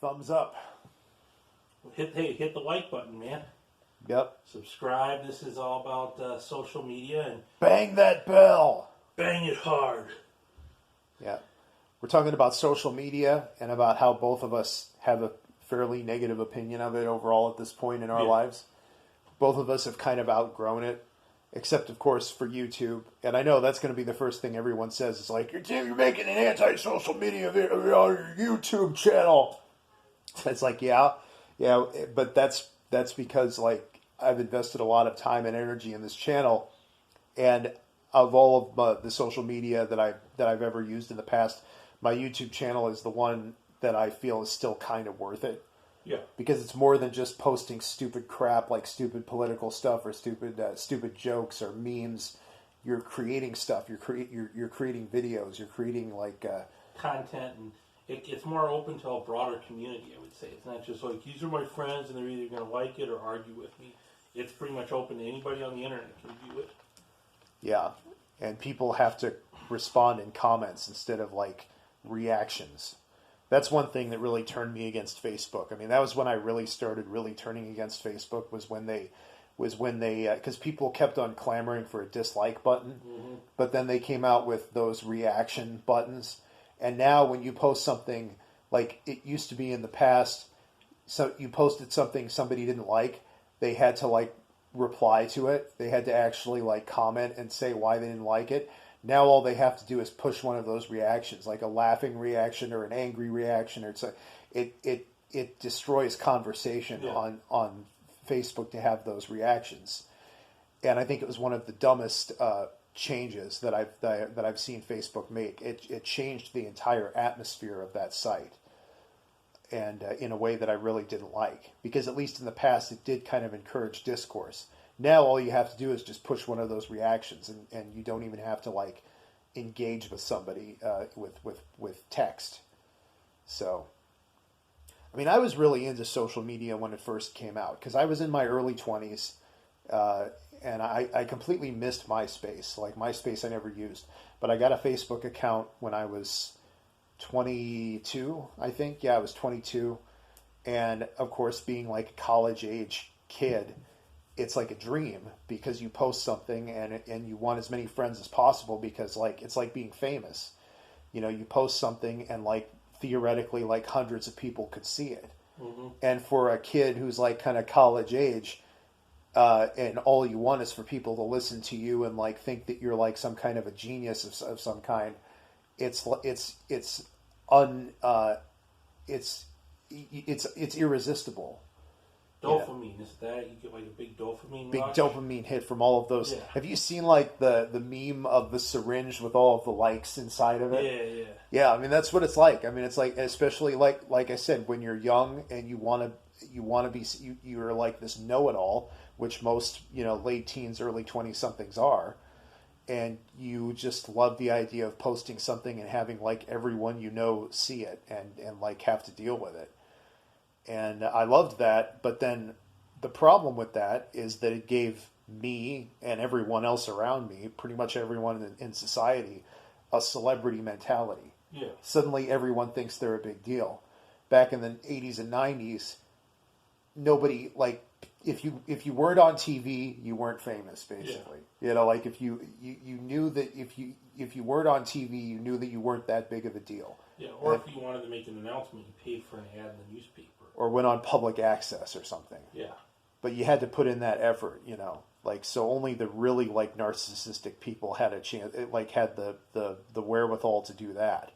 Thumbs up. Hit the like button, man. Yep. Subscribe. This is all about social media, and Bang that bell. bang it hard. Yeah. We're talking about social media and about how both of us have a fairly negative opinion of it overall at this point in our lives. Both of us have kind of outgrown it, except, of course, for YouTube. And I know that's going to be the first thing everyone says. It's like, you're making an anti-social media video on your YouTube channel. It's like, yeah, but that's because, like, I've invested a lot of time and energy in this channel, and of all of the social media that I've ever used in the past, my YouTube channel is the one that I feel is still kind of worth it. Yeah. Because it's more than just posting stupid crap like stupid political stuff or stupid jokes or memes. You're creating stuff. You're creating videos. You're creating like content, and it's more open to a broader community. I would say it's not just like these are my friends and they're either going to like it or argue with me. It's pretty much open to anybody on the internet can view it. Yeah, and people have to respond in comments instead of like reactions. That's one thing that really turned me against Facebook. I mean, that was when I really started really turning against Facebook. Was when they because people kept on clamoring for a dislike button, but then they came out with those reaction buttons. And now when you post something, like it used to be in the past, so you posted something somebody didn't like, they had to like reply to it. They had to actually like comment and say why they didn't like it. Now all they have to do is push one of those reactions, like a laughing reaction or an angry reaction, or it destroys conversation on Facebook to have those reactions. And I think it was one of the dumbest changes that I've seen Facebook make. It changed the entire atmosphere of that site, and in a way that I really didn't like, because at least in the past it did kind of encourage discourse. Now all you have to do is just push one of those reactions, and you don't even have to like engage with somebody with text. So, I mean, I was really into social media when it first came out because I was in my early 20s, and I completely missed MySpace. Like MySpace I never used, but I got a Facebook account when I was 22, I think. Yeah, I was 22, and of course, being like a college age kid, it's like a dream because you post something and you want as many friends as possible because like it's like being famous. You know, you post something and like theoretically like hundreds of people could see it. Mm-hmm. And for a kid who's like kind of college age, and all you want is for people to listen to you and like think that you're like some kind of a genius of some kind, it's irresistible. Dopamine, is that you get like a big dopamine big rush? Dopamine hit from all of those. Yeah. Have you seen like the meme of the syringe with all of the likes inside of it? Yeah. I mean, that's what it's like. I mean, it's like, especially like I said, when you're young and you want to be, you're like this know-it-all, which most late teens, early 20-somethings are, and you just love the idea of posting something and having like everyone see it and like have to deal with it. And I loved that, but then the problem with that is that it gave me and everyone else around me, pretty much everyone in society, a celebrity mentality. Yeah. Suddenly everyone thinks they're a big deal. Back in the 80s and 90s, nobody, like, if you weren't on TV, you weren't famous, basically. Yeah. Like if you knew that if you weren't on TV, you knew that you weren't that big of a deal. Yeah, or if you wanted to make an announcement, you paid for an ad in the newspaper. Or went on public access or something. Yeah. But you had to put in that effort, Like, so only the really, like, narcissistic people had a chance, had the wherewithal to do that.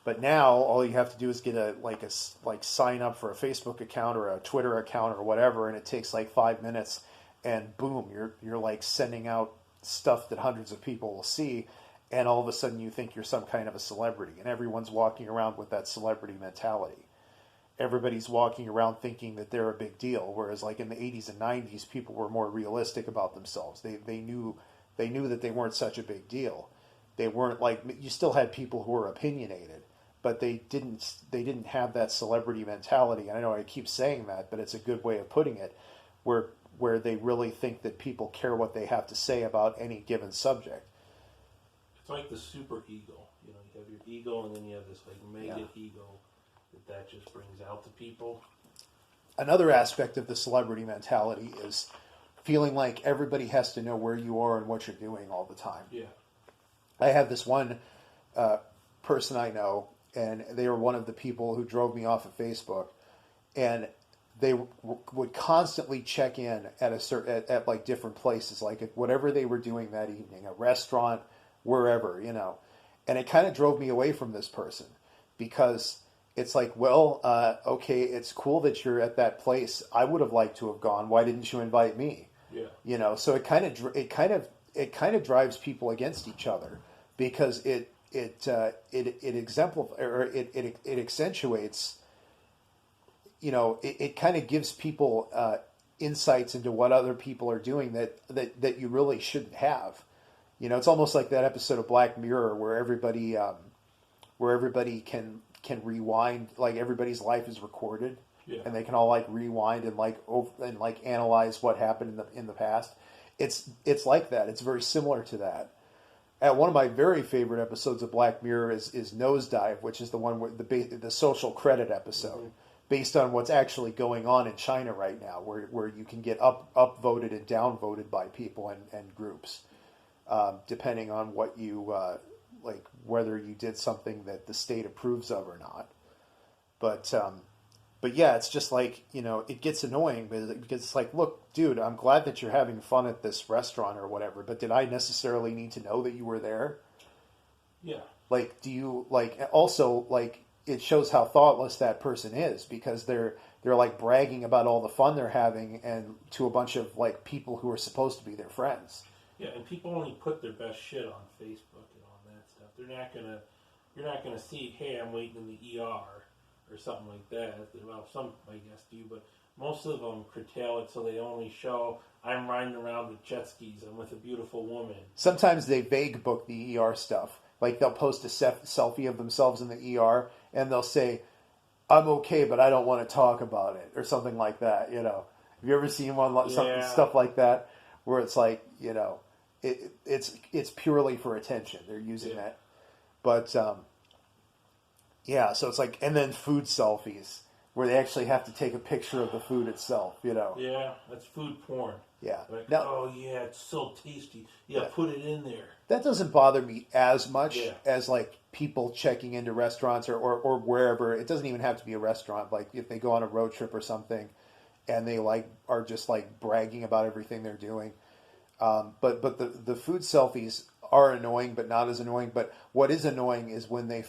But now, all you have to do is get sign up for a Facebook account or a Twitter account or whatever, and it takes, like, 5 minutes, and boom, you're like, sending out stuff that hundreds of people will see, and all of a sudden you think you're some kind of a celebrity, and everyone's walking around with that celebrity mentality. Everybody's walking around thinking that they're a big deal, whereas like in the 80s and 90s, people were more realistic about themselves. They knew that they weren't such a big deal. They weren't like, you still had people who were opinionated, but they didn't have that celebrity mentality. And I know I keep saying that, but it's a good way of putting it, where they really think that people care what they have to say about any given subject. It's like the super ego. You have your ego, and then you have this like mega ego that just brings out to people. Another aspect of the celebrity mentality is feeling like everybody has to know where you are and what you're doing all the time. Yeah. I have this one person I know, and they were one of the people who drove me off of Facebook, and they would constantly check in at at like different places, like at whatever they were doing that evening, a restaurant, wherever, you know. And it kind of drove me away from this person because it's like, well, okay, it's cool that you're at that place. I would have liked to have gone. Why didn't you invite me? Yeah. You know, so it kind of drives people against each other because it exemplifies, or it accentuates. You know, it kind of gives people insights into what other people are doing that you really shouldn't have. You know, it's almost like that episode of Black Mirror where everybody can rewind, like everybody's life is recorded, yeah. and they can all like rewind and like analyze what happened in the past. It's like that. It's very similar to that. One of my very favorite episodes of Black Mirror is Nosedive, which is the one where the social credit episode. Mm-hmm. Based on what's actually going on in China right now, where you can get upvoted and downvoted by people and groups, depending on what you like, whether you did something that the state approves of or not. But yeah, it's just like, you know, it gets annoying because it's like, look, dude, I'm glad that you're having fun at this restaurant or whatever, but did I necessarily need to know that you were there? Yeah. Like, do you like also like? It shows how thoughtless that person is because they're like bragging about all the fun they're having and to a bunch of like people who are supposed to be their friends. Yeah, and people only put their best shit on Facebook and all that stuff. You're not gonna see, hey, I'm waiting in the ER or something like that. Well, some I guess do, but most of them curtail it so they only show I'm riding around with jet skis. I'm with a beautiful woman. Sometimes they vague book the ER stuff. Like they'll post a selfie of themselves in the ER and they'll say, I'm okay, but I don't want to talk about it or something like that. You know, have you ever seen stuff like that where it's like, you know, it's purely for attention. They're using that. But, yeah, so it's like, and then food selfies where they actually have to take a picture of the food itself, you know. Yeah, that's food porn. Yeah. Like, now, oh, yeah, it's so tasty. Yeah, put it in there. That doesn't bother me as much as, like, people checking into restaurants or wherever. It doesn't even have to be a restaurant. Like, if they go on a road trip or something and they, like, are just, like, bragging about everything they're doing. But the food selfies are annoying, but not as annoying. But what is annoying is when they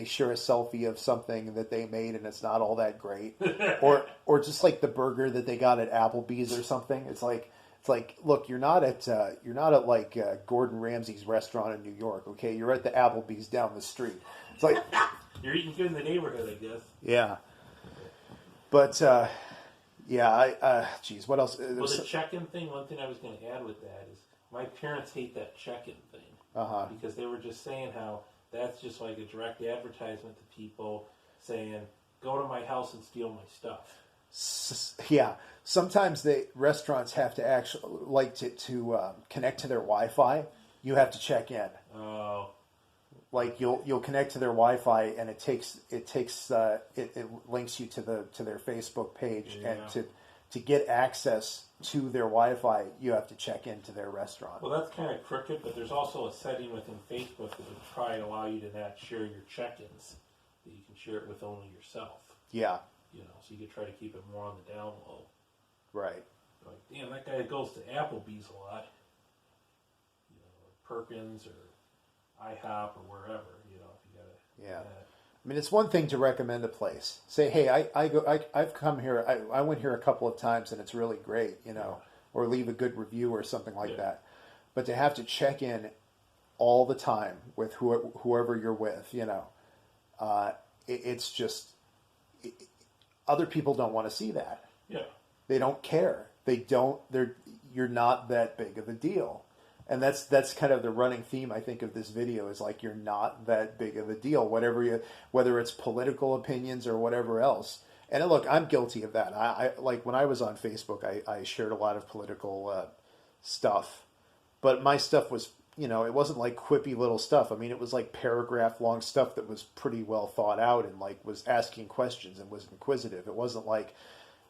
share a selfie of something that they made and it's not all that great, or just like the burger that they got at Applebee's or something. It's like, look, you're not at like Gordon Ramsay's restaurant in New York, okay? You're at the Applebee's down the street. It's like you're eating good in the neighborhood, I guess. Yeah, but yeah, geez, what else? Well, the check-in thing. One thing I was going to add with that is my parents hate that check-in thing because they were just saying how that's just like a direct advertisement to people saying, "Go to my house and steal my stuff." Yeah, sometimes restaurants have to actually like to connect to their Wi-Fi. You have to check in. Oh, like you'll connect to their Wi-Fi and it links you to their Facebook page, and to get access to their Wi-Fi, you have to check into their restaurant. Well, that's kind of crooked, but there's also a setting within Facebook that would probably allow you to not share your check-ins, that you can share it with only yourself. Yeah. You know, so you could try to keep it more on the down low. Right. Like, damn, that guy goes to Applebee's a lot. You know, or Perkins or IHOP or wherever. You know, if you gotta. Yeah. I mean, it's one thing to recommend a place. Say, hey, I've come here. I went here a couple of times and it's really great. You know, or leave a good review or something like that. But to have to check in all the time with whoever you're with, you know, it's just. Other people don't want to see that. Yeah. They don't care. You're not that big of a deal. And that's kind of the running theme, I think, of this video is like, you're not that big of a deal, whether it's political opinions or whatever else. And look, I'm guilty of that. I like when I was on Facebook, I shared a lot of political stuff, but my stuff was it wasn't like quippy little stuff. I mean, it was like paragraph long stuff that was pretty well thought out and like was asking questions and was inquisitive. It wasn't like,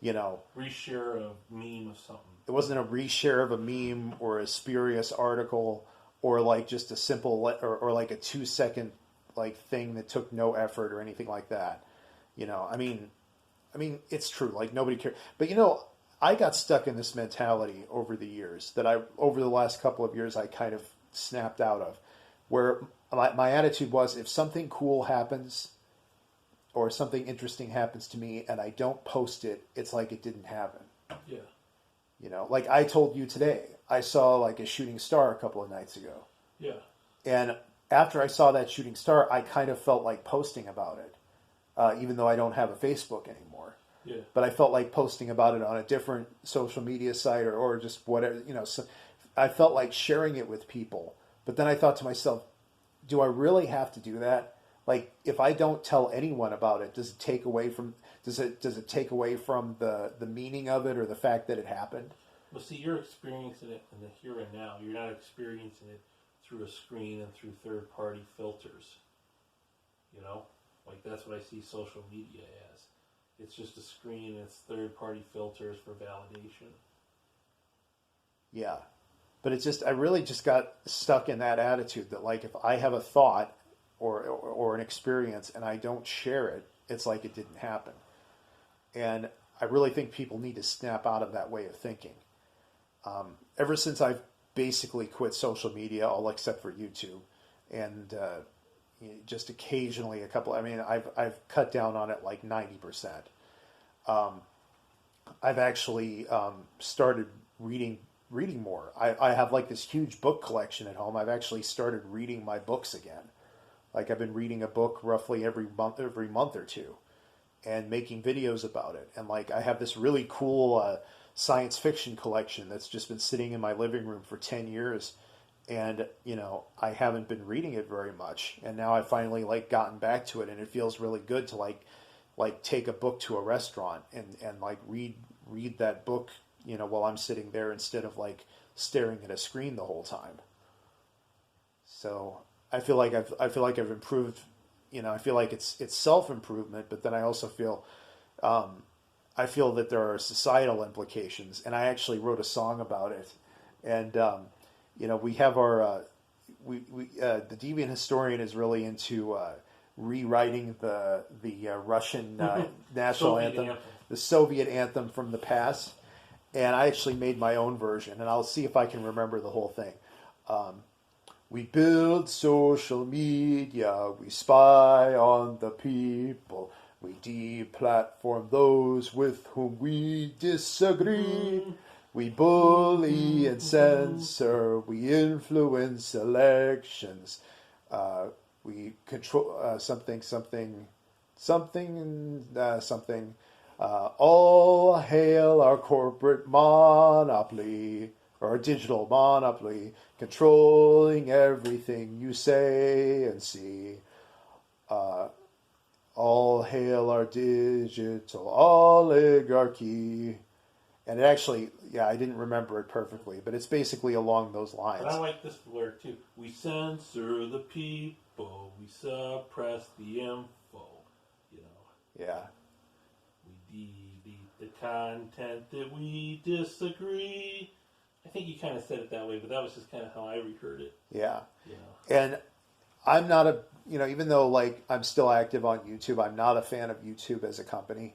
reshare a meme of something. it wasn't a reshare of a meme or a spurious article or like just a simple or like a 2 second like thing that took no effort or anything like that. I mean, it's true. Like nobody cares. But I got stuck in this mentality over the years over the last couple of years, I kind of snapped out of, where my attitude was, if something cool happens or something interesting happens to me and I don't post it, it's like it didn't happen. Yeah. Like I told you today, I saw like a shooting star a couple of nights ago. Yeah. And after I saw that shooting star, I kind of felt like posting about it, even though I don't have a Facebook anymore. Yeah. But I felt like posting about it on a different social media site or just whatever, so I felt like sharing it with people. But then I thought to myself, do I really have to do that? Like, if I don't tell anyone about it, does it take away from the meaning of it or the fact that it happened? Well, see, you're experiencing it in the here and now. You're not experiencing it through a screen and through third-party filters. Like that's what I see social media as. It's just a screen. It's third-party filters for validation. Yeah. But it's just, I really just got stuck in that attitude that like, if I have a thought or an experience and I don't share it, it's like it didn't happen. And I really think people need to snap out of that way of thinking. Ever since I've basically quit social media, all except for YouTube, and just occasionally I've cut down on it like 90%. I've actually started reading more. I have like this huge book collection at home. I've actually started reading my books again. Like I've been reading a book roughly every month or two, and making videos about it. And like I have this really cool science fiction collection that's just been sitting in my living room for 10 years. And, I haven't been reading it very much. And now I've finally like gotten back to it, and it feels really good to like take a book to a restaurant and like read that book, while I'm sitting there instead of like staring at a screen the whole time. So I feel like I've improved, I feel like it's self-improvement, but then I also feel, I feel that there are societal implications, and I actually wrote a song about it. And, we have our, the Deviant historian is really into rewriting the Russian national anthem, the Soviet anthem from the past. And I actually made my own version, and I'll see if I can remember the whole thing. We build social media, we spy on the people, we deplatform those with whom we disagree. We bully and censor, we influence elections, we control something. All hail our corporate monopoly, or our digital monopoly, controlling everything you say and see. All hail our digital oligarchy. And it actually, I didn't remember it perfectly, but it's basically along those lines. But I like this word too. We censor the people, we suppress the info, Yeah. We delete the content that we disagree. I think you kind of said it that way, but that was just kind of how I reheard it. Yeah. And I'm not even though like I'm still active on YouTube, I'm not a fan of YouTube as a company.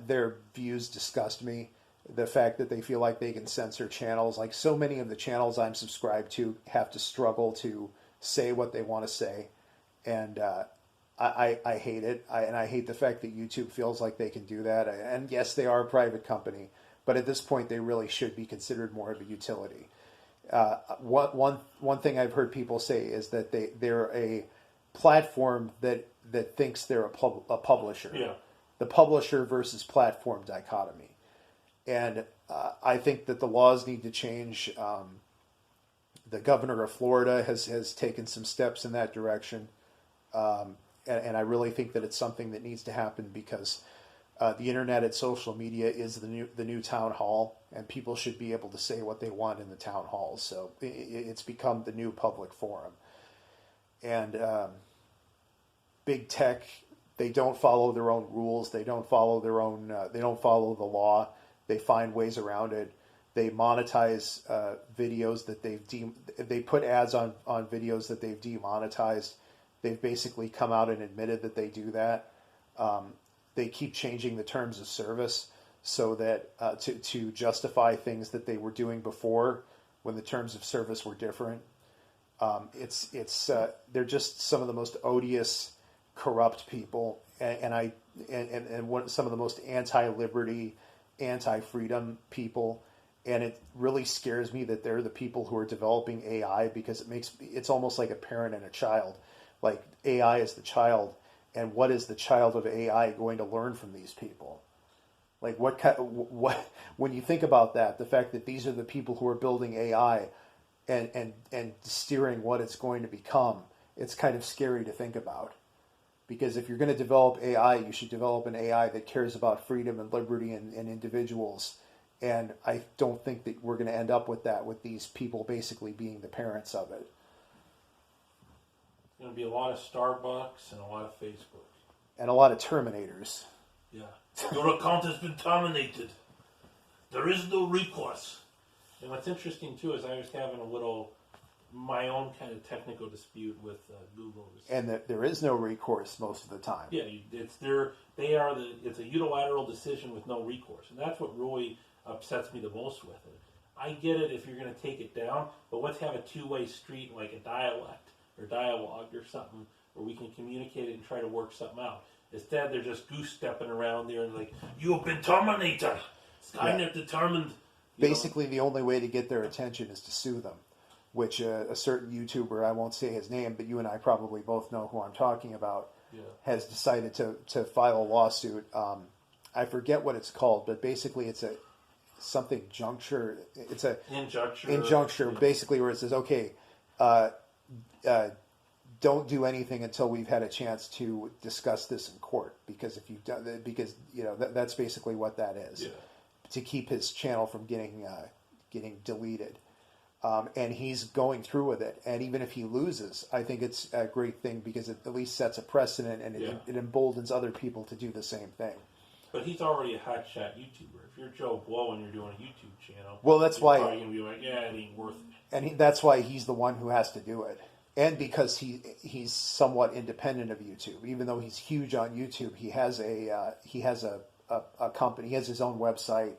Their views disgust me. The fact that they feel like they can censor channels, like so many of the channels I'm subscribed to have to struggle to say what they want to say. And I hate it. And I hate the fact that YouTube feels like they can do that. And yes, they are a private company, but at this point they really should be considered more of a utility. One thing I've heard people say is that they're a platform that thinks they're a publisher. Yeah. The publisher versus platform dichotomy. And I think that the laws need to change. The governor of Florida has taken some steps in that direction. And I really think that it's something that needs to happen because The internet and social media is the new town hall, and people should be able to say what they want in the town halls. So it's become the new public forum. And big tech, they don't follow their own rules. They don't follow their own. They don't follow the law. They find ways around it. They monetize videos that they put ads on videos that they've demonetized. They've basically come out and admitted that they do that. They keep changing the terms of service so that to justify things that they were doing before when the terms of service were different. They're just some of the most odious, corrupt people, and some of the most anti-liberty, anti-freedom people. And it really scares me that they're the people who are developing AI, because it's almost like a parent and a child. Like, AI is the child, and what is the child of AI going to learn from these people? Like, what when you think about that, the fact that these are the people who are building AI and steering what it's going to become, it's kind of scary to think about. Because if you're going to develop AI, you should develop an AI that cares about freedom and liberty and individuals. And I don't think that we're going to end up with that, with these people basically being the parents of it. There's going to be a lot of Starbucks and a lot of Facebook. And a lot of Terminators. Yeah. Your account has been terminated. There is no recourse. And what's interesting, too, is I was having my own kind of technical dispute with Google. And there is no recourse most of the time. Yeah, it's a unilateral decision with no recourse. And that's what really upsets me the most with it. I get it if you're going to take it down, but let's have a two-way street, like a dialect or dialogue or something, where we can communicate it and try to work something out. Instead, they're just goose-stepping around there and like, you have been terminated. Skynet determined. Basically, the only way to get their attention is to sue them, which a certain YouTuber, I won't say his name, but you and I probably both know who I'm talking about, has decided to file a lawsuit. I forget what it's called, but basically it's a something juncture. It's a injuncture, basically, where it says, okay, don't do anything until we've had a chance to discuss this in court, because if you've done, because that's basically what that is, to keep his channel from getting deleted. And he's going through with it. And even if he loses, I think it's a great thing, because it at least sets a precedent, and it emboldens other people to do the same thing. But he's already a hotshot YouTuber. If you're Joe Blow and you're doing a YouTube channel, well, that's why you're probably going to be like, yeah, it ain't worth it. And that's why he's the one who has to do it. And because he's somewhat independent of YouTube, even though he's huge on YouTube, he has a company. He has his own website.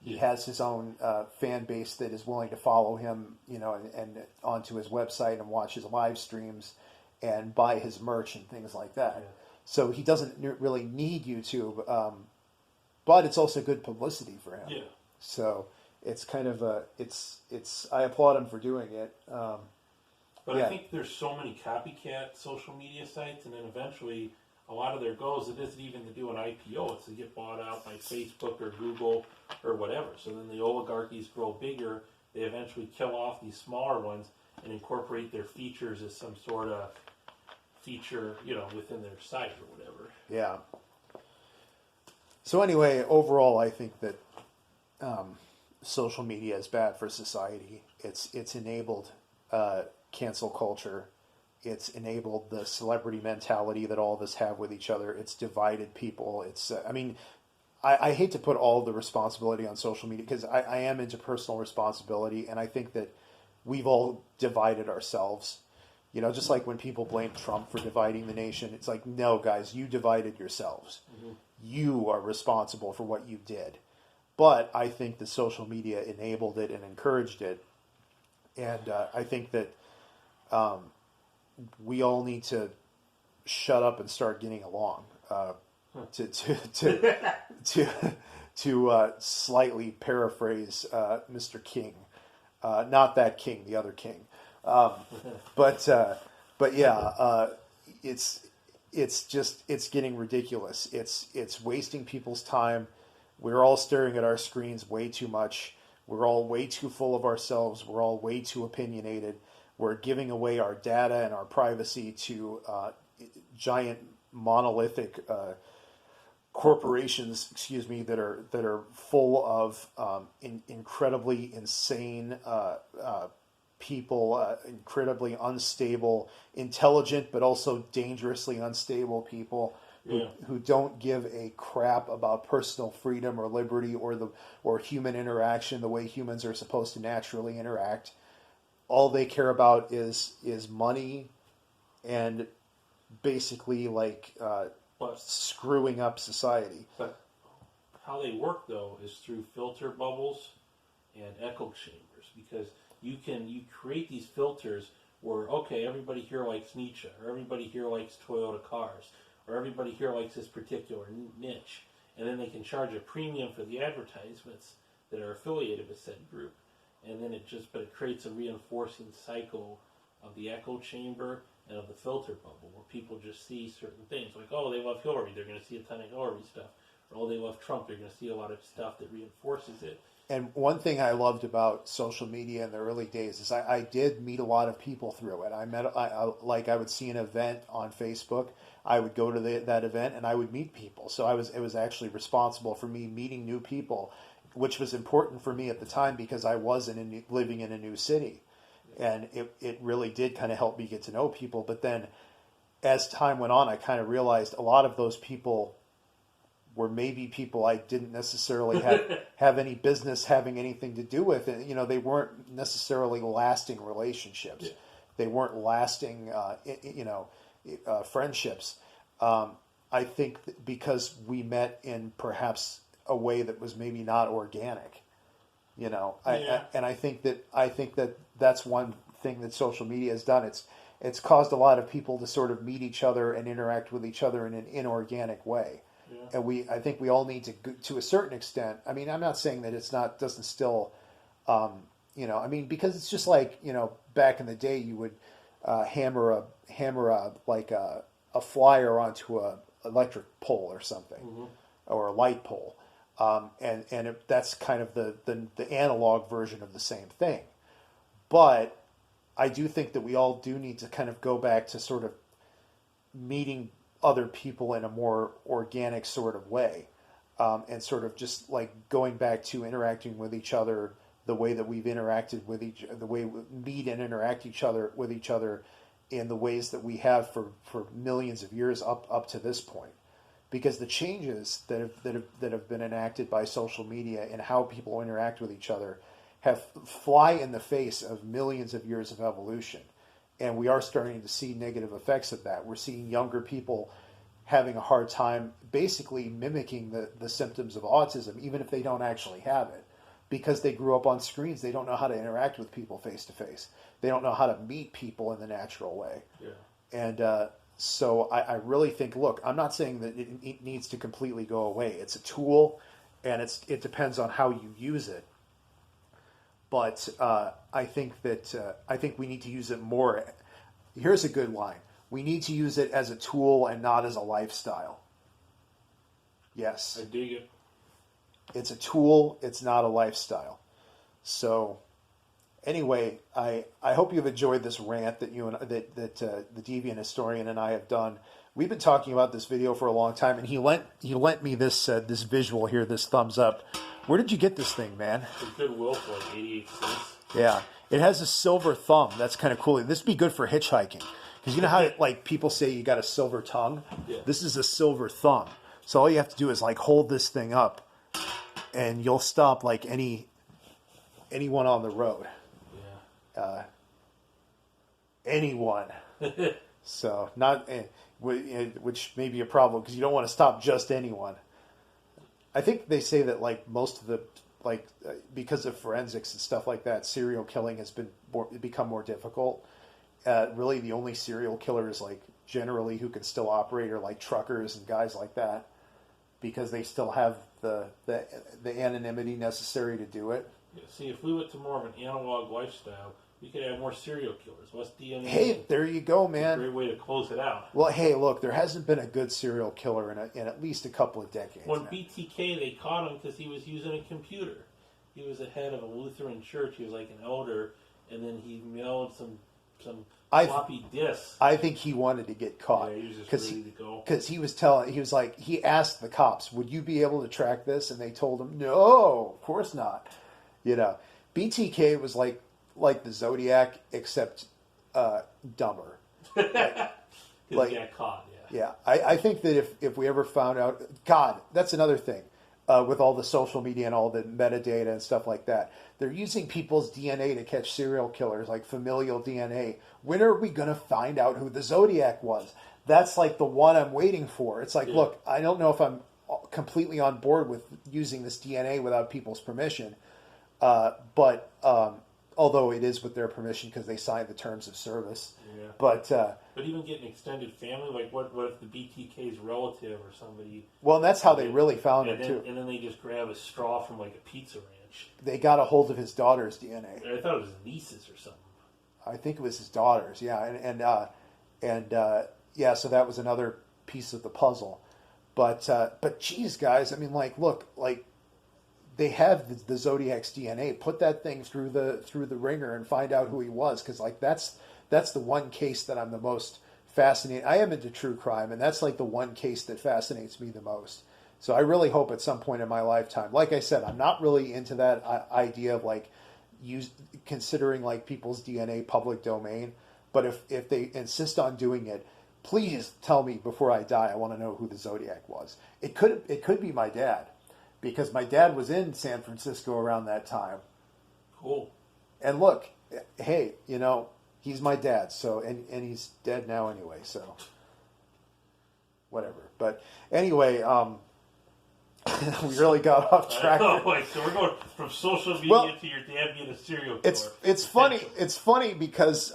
He has his own fan base that is willing to follow him, and onto his website and watch his live streams and buy his merch and things like that. Yeah. So he doesn't really need YouTube, but it's also good publicity for him. Yeah. So it's kind of I applaud him for doing it. But I think there's so many copycat social media sites, and then eventually a lot of their goals, it isn't even to do an IPO, it's to get bought out by Facebook or Google or whatever. So then the oligarchies grow bigger, they eventually kill off these smaller ones and incorporate their features as some sort of feature, within their site or whatever. Yeah. So anyway, overall, I think that social media is bad for society. It's enabled cancel culture. It's enabled the celebrity mentality that all of us have with each other. It's divided people. I hate to put all the responsibility on social media, because I am into personal responsibility, and I think that we've all divided ourselves. Just like when people blame Trump for dividing the nation, it's like, no, guys, you divided yourselves. Mm-hmm. You are responsible for what you did. But I think that social media enabled it and encouraged it. And I think that we all need to shut up and start getting along. To slightly paraphrase Mr. King, not that King, the other King. But yeah, it's getting ridiculous. It's wasting people's time. We're all staring at our screens way too much. We're all way too full of ourselves. We're all way too opinionated. We're giving away our data and our privacy to giant monolithic corporations, excuse me, that are full of incredibly insane people, incredibly unstable, intelligent but also dangerously unstable people who don't give a crap about personal freedom or liberty or human interaction the way humans are supposed to naturally interact. All they care about is money and basically like screwing up society. But how they work though is through filter bubbles and echo chambers, because you create these filters where, okay, everybody here likes Nietzsche, or everybody here likes Toyota cars, or everybody here likes this particular niche, and then they can charge a premium for the advertisements that are affiliated with said group, and then but it creates a reinforcing cycle of the echo chamber and of the filter bubble, where people just see certain things, like, oh, they love Hillary, they're going to see a ton of Hillary stuff, or oh, they love Trump, they're going to see a lot of stuff that reinforces it. And one thing I loved about social media in the early days is I did meet a lot of people through it. I would see an event on Facebook, I would go to that event and I would meet people. So it was actually responsible for me meeting new people, which was important for me at the time because I wasn't living in a new city, and it really did kind of help me get to know people. But then, as time went on, I kind of realized a lot of those people were maybe people I didn't necessarily have any business having anything to do with. And, they weren't necessarily lasting relationships. Yeah. They weren't lasting, friendships. I think because we met in perhaps a way that was maybe not organic, Yeah. I think that that's one thing that social media has done. It's caused a lot of people to sort of meet each other and interact with each other in an inorganic way. Yeah. And I think we all need to a certain extent. I mean, I'm not saying that doesn't still, because it's just like, back in the day you would hammer a flyer onto a electric pole or something, mm-hmm. or a light pole, that's kind of the analog version of the same thing. But I do think that we all do need to kind of go back to sort of meeting other people in a more organic sort of way, and sort of just like going back to interacting with each other the way that we've interacted with the way we meet and interact with each other in the ways that we have for millions of years up to this point. Because the changes that have been enacted by social media and how people interact with each other have fly in the face of millions of years of evolution. And we are starting to see negative effects of that. We're seeing younger people having a hard time basically mimicking the symptoms of autism, even if they don't actually have it. Because they grew up on screens, they don't know how to interact with people face to face. They don't know how to meet people in the natural way. Yeah. And so I really think, look, I'm not saying that it needs to completely go away. It's a tool, and it depends on how you use it. But I think we need to use it more. Here's a good line. We need to use it as a tool and not as a lifestyle. Yes. I dig it. It's a tool. It's not a lifestyle. So anyway, I hope you've enjoyed this rant that the Deviant historian and I have done. We've been talking about this video for a long time, and he lent me this visual here, this thumbs up. Where did you get this thing, man? It's Goodwill for like 88 cents. Yeah, it has a silver thumb. That's kind of cool. This would be good for hitchhiking, because you know how like people say you got a silver tongue. Yeah. This is a silver thumb. So all you have to do is like hold this thing up, and you'll stop like anyone on the road. Yeah. Anyone. So not, which may be a problem because you don't want to stop just anyone. I think they say that like most of the because of forensics and stuff like that, serial killing has become more difficult. Really, the only serial killers like generally who can still operate are like truckers and guys like that, because they still have the anonymity necessary to do it. Yeah, see, if we went to more of an analog lifestyle, we could have more serial killers, less DNA. Hey, there you go, man. Great way to close it out. Well, hey, look, there hasn't been a good serial killer in at least a couple of decades. When BTK, they caught him because he was using a computer. He was the head of a Lutheran church. He was like an elder, and then he mailed some floppy disk. I think he wanted to get caught. Yeah, he was just ready to go. Because he asked the cops, would you be able to track this? And they told him, no, of course not. BTK was like the Zodiac, except dumber. Like he got caught, yeah. I think that if we ever found out, God, that's another thing. With all the social media and all the metadata and stuff like that, they're using people's DNA to catch serial killers, like familial DNA. When are we going to find out who the Zodiac was? That's like the one I'm waiting for. It's like, look, I don't know if I'm completely on board with using this DNA without people's permission, but although it is with their permission because they signed the terms of service. Yeah. But even getting extended family, like what if the BTK's relative or somebody? Well, and that's how they really found it too. And then they just grab a straw from like a pizza ranch. They got a hold of his daughter's DNA. I thought it was his nieces or something. I think it was his daughter's. Yeah, and so that was another piece of the puzzle. But geez, guys, I mean, look, they have the Zodiac's DNA. Put that thing through the ringer and find out who he was, because that's the one case that I'm the most fascinated. I am into true crime, and that's like the one case that fascinates me the most. So I really hope at some point in my lifetime, like I said, I'm not really into that idea of considering people's DNA public domain. But if they insist on doing it, please tell me before I die. I want to know who the Zodiac was. It could be my dad, because my dad was in San Francisco around that time. Cool. And look, hey, he's my dad, so and he's dead now anyway, so whatever. But anyway, we really got off track. So we're going from social media to your dad being a serial killer. It's funny. It's funny because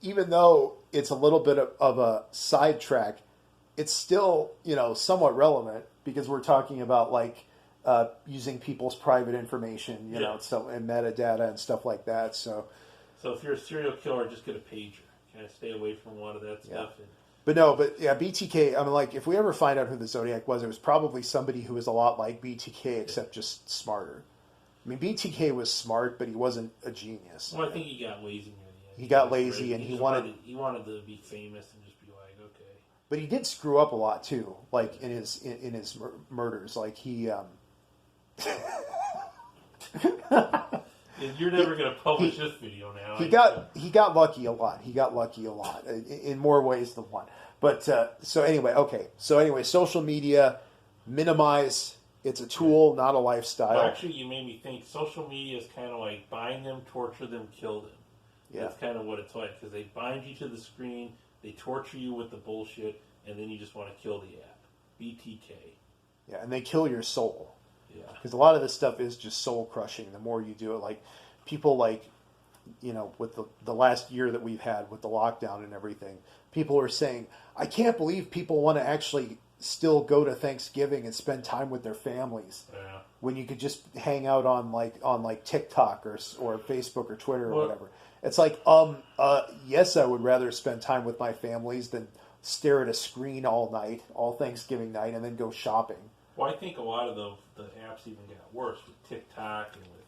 even though it's a little bit of a sidetrack, it's still somewhat relevant, because we're talking about using people's private information, so and metadata and stuff like that. So if you're a serial killer, just get a pager. Kind of stay away from a lot of that stuff. But BTK, I mean, if we ever find out who the Zodiac was, it was probably somebody who was a lot like BTK, except just smarter. I mean, BTK was smart, but he wasn't a genius. Well, I think he got lazy near the end. He got lazy, and he wanted to be famous and just be like, okay. But he did screw up a lot too, in his murders. He You're never going to publish this video now. He got lucky a lot. He got lucky a lot in more ways than one. But so anyway, social media, minimize. It's a tool, not a lifestyle. Well, actually, you made me think. Social media is kind of like bind them, torture them, kill them. Yeah. That's kind of what it's like, because they bind you to the screen, they torture you with the bullshit, and then you just want to kill the app. BTK. Yeah, and they kill your soul. Yeah. Because a lot of this stuff is just soul crushing. The more you do it, people with the last year that we've had with the lockdown and everything, people are saying, I can't believe people want to actually still go to Thanksgiving and spend time with their families. Yeah. When you could just hang out on TikTok or Facebook or Twitter or whatever. It's yes, I would rather spend time with my families than stare at a screen all night, all Thanksgiving night, and then go shopping. Well, I think a lot of the apps even got worse with TikTok and with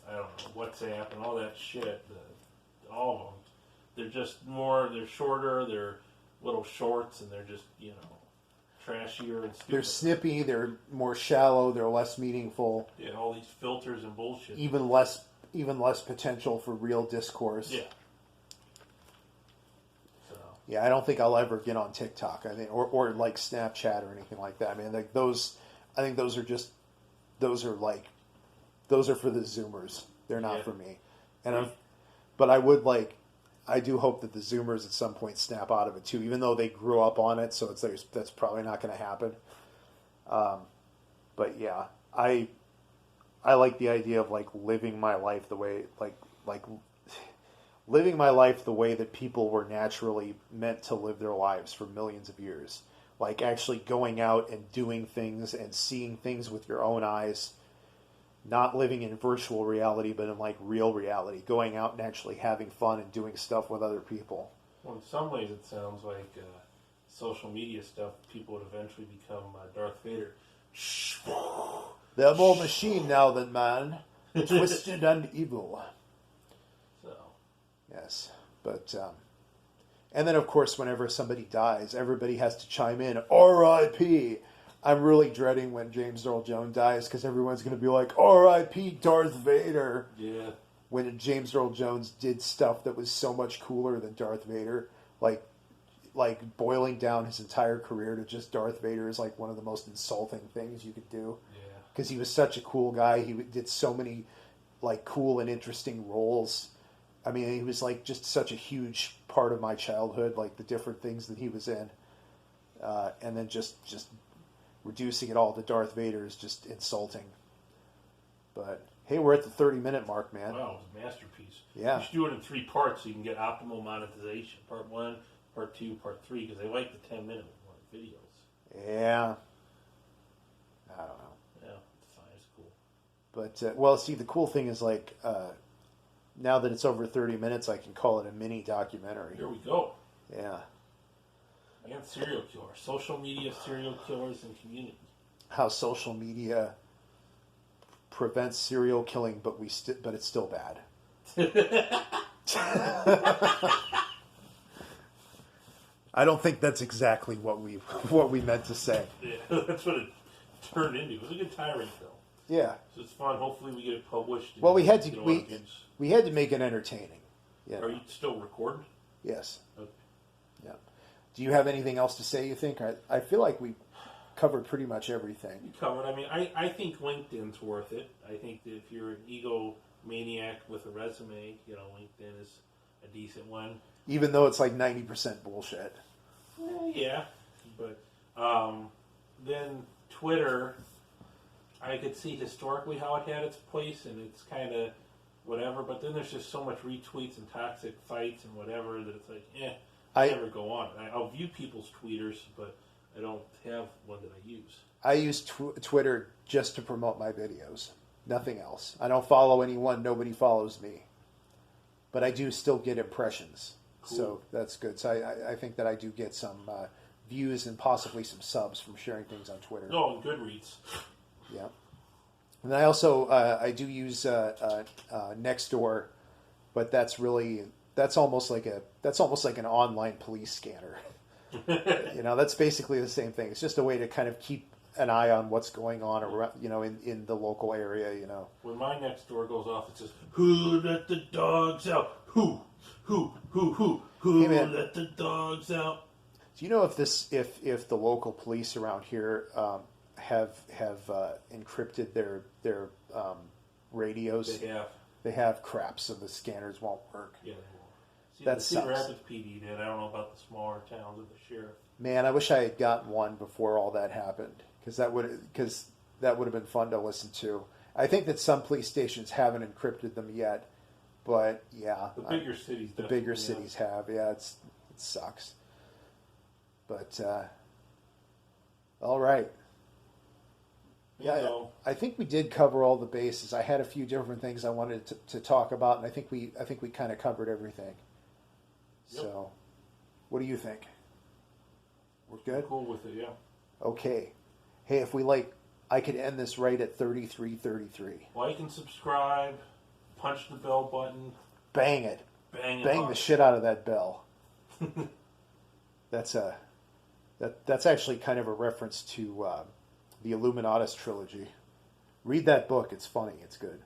I don't know, WhatsApp and all that shit. All of them, they're just they're shorter, they're little shorts, and they're just trashier and stupid. They're snippy, they're more shallow, they're less meaningful. Yeah, all these filters and bullshit. Even less potential for real discourse. Yeah. Yeah, I don't think I'll ever get on TikTok. I think, or Snapchat or anything like that. I mean, those. I think those are for the Zoomers. They're not for me. But I do hope that the Zoomers at some point snap out of it too, even though they grew up on it. So that's probably not going to happen. But yeah, I like the idea of living my life the way living my life the way that people were naturally meant to live their lives for millions of years. Actually going out and doing things and seeing things with your own eyes, not living in virtual reality, but in real reality, going out and actually having fun and doing stuff with other people. Well, in some ways it sounds like social media stuff, people would eventually become Darth Vader. They're more machine now than man, twisted and evil. Yes, but and then of course, whenever somebody dies, everybody has to chime in. R.I.P. I'm really dreading when James Earl Jones dies because everyone's going to be like, R.I.P. Darth Vader. Yeah. When James Earl Jones did stuff that was so much cooler than Darth Vader, like boiling down his entire career to just Darth Vader is like one of the most insulting things you could do. Yeah. Because he was such a cool guy. He did so many like cool and interesting roles. I mean, he was like just such a huge part of my childhood, like the different things that he was in, and then just reducing it all to Darth Vader is just insulting. But hey, we're at the 30-minute mark, man. Wow, it was a masterpiece. Yeah. You should do it in 3 parts so you can get optimal monetization. Part 1, Part 2, Part 3, because they like the 10-minute videos. Yeah. I don't know. Yeah, it's fine. It's cool. But, well, see, the cool thing is, like, now that it's over 30 minutes, I can call it a mini documentary. Here we go. Yeah. And serial killers. Social media serial killers and community. How social media prevents serial killing, but it's still bad. I don't think that's exactly what we meant to say. Yeah, that's what it turned into. It was a good tirade, though. Yeah. So it's fun. Hopefully, we get it published. Well, we had to make it entertaining. Yeah. Are you still recording? Yes. Okay. Yeah. Do you have anything else to say? You think? I feel like we covered pretty much everything. We covered. I mean, I think LinkedIn's worth it. I think that if you're an egomaniac with a resume, LinkedIn is a decent one. Even though it's like 90% bullshit. Yeah, but then Twitter, I could see historically how it had its place, and it's kind of whatever. But then there's just so much retweets and toxic fights and whatever that it's like, I never go on. I'll view people's tweeters, but I don't have one that I use. I use Twitter just to promote my videos. Nothing else. I don't follow anyone. Nobody follows me. But I do still get impressions. Cool. So that's good. So I think that I do get some views and possibly some subs from sharing things on Twitter. Oh, and Goodreads. Yeah. And I also I do use Nextdoor, but that's almost like an online police scanner. That's basically the same thing. It's just a way to kind of keep an eye on what's going on around, in the local area. When my Nextdoor goes off, it says, "Who let the dogs out? Who Hey, man, let the dogs out?" Do you know if the local police around here have encrypted their radios? They have. They have. Crap, so the scanners won't work. Yeah, they won't. See, that the sucks. Cedar Rapids PD did. I don't know about the smaller towns of the sheriff. Man, I wish I had gotten one before all that happened, because that would have been fun to listen to. I think that some police stations haven't encrypted them yet, but yeah, the bigger cities. The bigger cities have. Yeah, it sucks. But all right. Yeah, I think we did cover all the bases. I had a few different things I wanted to talk about, and I think we kind of covered everything. Yep. So, what do you think? We're good? I'm cool with it, yeah. Okay. Hey, if I could end this right at 33:33. Like and subscribe. Punch the bell button. Bang it. Bang the shit out of that bell. That's actually kind of a reference to the Illuminatus trilogy. Read that book. It's funny. It's good.